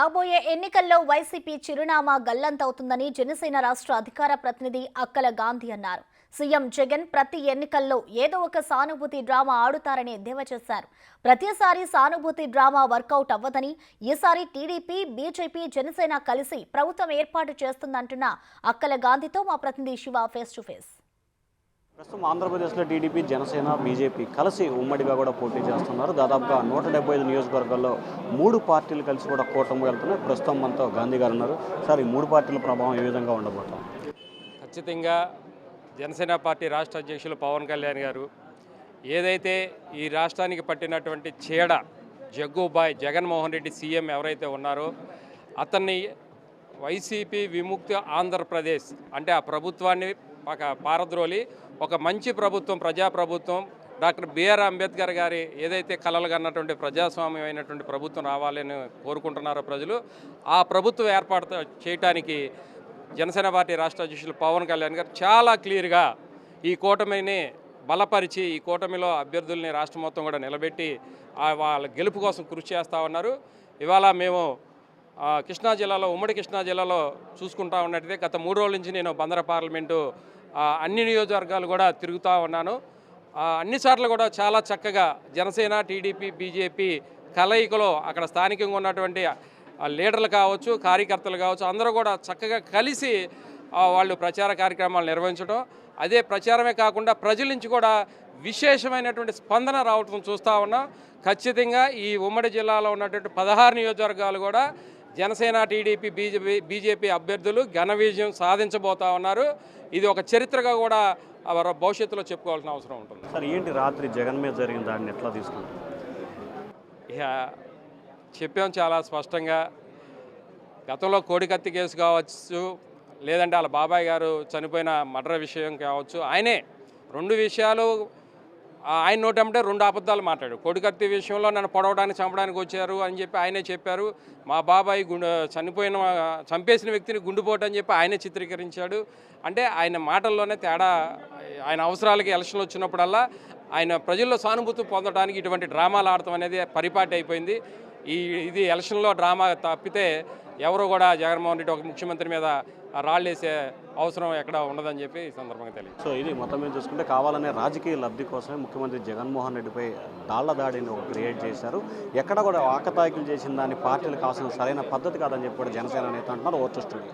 రాబోయే ఎన్నికల్లో వైసీపీ చిరునామా గల్లంతవుతుందని జనసేన రాష్ట్ర అధికార ప్రతినిధి అక్కల గాంధీ అన్నారు. సీఎం జగన్ ప్రతి ఎన్నికల్లో ఏదో ఒక సానుభూతి డ్రామా ఆడుతారని ఎద్దేవా చేశారు. ప్రతిసారి సానుభూతి డ్రామా వర్కౌట్ అవ్వదని, ఈసారి టీడీపీ, బీజేపీ, జనసేన కలిసి ప్రభుత్వం ఏర్పాటు చేస్తుందంటున్న అక్కల గాంధీతో మా ప్రతినిధి శివ ఫేస్ టు ఫేస్. ప్రస్తుతం ఆంధ్రప్రదేశ్లో టీడీపీ, జనసేన, బీజేపీ కలిసి ఉమ్మడిగా కూడా పోటీ చేస్తున్నారు. దాదాపుగా 175 నియోజకవర్గాల్లో 3 పార్టీలు కలిసి కూడా కూటమి వెళ్తున్నాయి. ప్రస్తుతం మనతో గాంధీ గారు ఉన్నారు. సార్, ఈ 3 పార్టీల ప్రభావం ఏ విధంగా ఉండబోతాం? ఖచ్చితంగా జనసేన పార్టీ రాష్ట్ర అధ్యక్షులు పవన్ కళ్యాణ్ గారు ఏదైతే ఈ రాష్ట్రానికి పట్టినటువంటి చీడ జగ్గుబాయ్ జగన్మోహన్ రెడ్డి సీఎం ఎవరైతే ఉన్నారో అతన్ని వైసీపీ విముక్తి ఆంధ్రప్రదేశ్ అంటే ఆ ప్రభుత్వాన్ని పారద్రోలి ఒక మంచి ప్రభుత్వం, ప్రజాప్రభుత్వం, డాక్టర్ బిఆర్ అంబేద్కర్ గారి ఏదైతే కలలుగన్నటువంటి ప్రజాస్వామ్యమైనటువంటి ప్రభుత్వం రావాలని కోరుకుంటున్నారో ప్రజలు, ఆ ప్రభుత్వం ఏర్పాటు చేయడానికి జనసేన పార్టీ రాష్ట్ర అధ్యక్షులు పవన్ కళ్యాణ్ గారు చాలా క్లియర్గా ఈ కూటమిని బలపరిచి ఈ కూటమిలో అభ్యర్థుల్ని రాష్ట్రం మొత్తం కూడా నిలబెట్టి వాళ్ళ గెలుపు కోసం కృషి చేస్తూ ఉన్నారు. ఇవాళ మేము కృష్ణా జిల్లాలో, ఉమ్మడి కృష్ణా జిల్లాలో చూసుకుంటా ఉన్నట్టయితే గత 3 రోజుల నుంచి నేను బందర పార్లమెంటు అన్ని నియోజకవర్గాలు కూడా తిరుగుతూ ఉన్నాను. అన్నిసార్లు కూడా చాలా చక్కగా జనసేన, టీడీపీ, బీజేపీ కలయికలో అక్కడ స్థానికంగా ఉన్నటువంటి లీడర్లు కావచ్చు, కార్యకర్తలు కావచ్చు, అందరూ కూడా చక్కగా కలిసి వాళ్ళు ప్రచార కార్యక్రమాలు నిర్వహించడం, అదే ప్రచారమే కాకుండా ప్రజల నుంచి కూడా విశేషమైనటువంటి స్పందన రావటం చూస్తూ ఉన్నాం. ఖచ్చితంగా ఈ ఉమ్మడి జిల్లాలో ఉన్నటువంటి 16 నియోజకవర్గాలు కూడా జనసేన, టీడీపీ, బీజేపీ అభ్యర్థులు ఘన విజయం సాధించబోతా ఉన్నారు. ఇది ఒక చరిత్రగా కూడా భవిష్యత్తులో చెప్పుకోవాల్సిన అవసరం ఉంటుంది. సార్, ఏంటి రాత్రి జగన్ మీద జరిగిన దాన్ని ఎట్లా తీసుకుంటారు? ఇక చెప్పాం చాలా స్పష్టంగా. గతంలో కోడికత్తి కేసు కావచ్చు, లేదంటే వాళ్ళ బాబాయ్ గారు చనిపోయిన మర్డర్ విషయం కావచ్చు, ఆయనే 2 విషయాలు ఆయన నోటంటే 2 అబద్ధాలు మాట్లాడు. కోడికత్తి విషయంలో నన్ను పొడవడానికి, చంపడానికి వచ్చారు అని చెప్పి ఆయనే చెప్పారు. మా బాబాయ్ చంపేసిన వ్యక్తిని గుండుపోటు అని చెప్పి ఆయనే చిత్రీకరించాడు. అంటే ఆయన మాటల్లోనే తేడా. ఆయన అవసరాలకి ఎలక్షన్లు వచ్చినప్పుడల్లా ఆయన ప్రజల్లో సానుభూతి పొందడానికి ఇటువంటి డ్రామాలు ఆడటం అనేది పరిపాటి అయిపోయింది. ఇది ఎలక్షన్లో డ్రామా తప్పితే ఎవరు కూడా జగన్మోహన్ రెడ్డి ఒక ముఖ్యమంత్రి మీద రాళ్ళేసే అవసరం ఎక్కడ ఉండదని చెప్పి ఈ సందర్భంగా తెలియదు. సో ఇది మొత్తం మీద చూసుకుంటే కావాలనే రాజకీయ లబ్ధి కోసమే ముఖ్యమంత్రి జగన్మోహన్ రెడ్డిపై దాళ్ల దాడిని క్రియేట్ చేశారు. ఎక్కడ కూడా ఆకతాయికులు చేసిన దాన్ని పార్టీలు కావాల్సిన సరైన పద్ధతి కాదని చెప్పి కూడా జనసేన నేత అంటున్నారు. Vote studio.